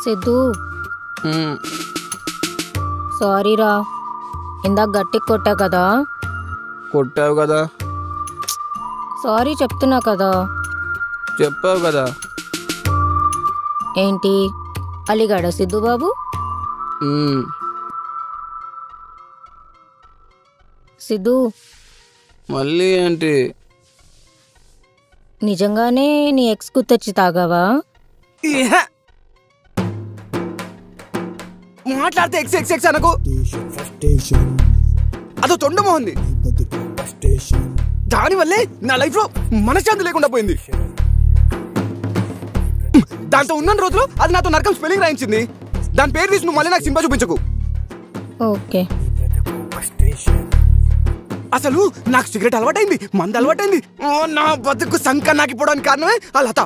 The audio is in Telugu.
సిద్ధు సారీ రా, ఇందాక గట్టికి కొట్టా కదా. కొట్టావు కదా. సారీ చెప్తున్నా కదా. చెప్పావు కదా. ఏంటి అలిగాడా సిద్ధు బాబు? సిద్ధు మళ్ళీ ఏంటి? నిజంగానే నీ ఎక్స్ గుర్తొచ్చి తాగావా? మాట్లాడితే ఎక్స్ ఎక్స్ ఎక్స్ అనకు. అదో తొండమోంది. దానివల్లే నా లైఫ్ లో మనశ్శాంతి లేకుండా పోయింది. దాంతో ఉన్న రోజులు అది నాతో నరకం స్పెల్లింగ్ రాయించింది. దాని పేరు తీసి నువ్వు మళ్ళీ నాకు సింపా చూపించకు. ఓకే. అసలు నాకు సిగరెట్ అలవాటైంది, మందు అలవాటైంది. నా బతుకు సంక నాకిపోవడానికి కారణమే ఆ లత.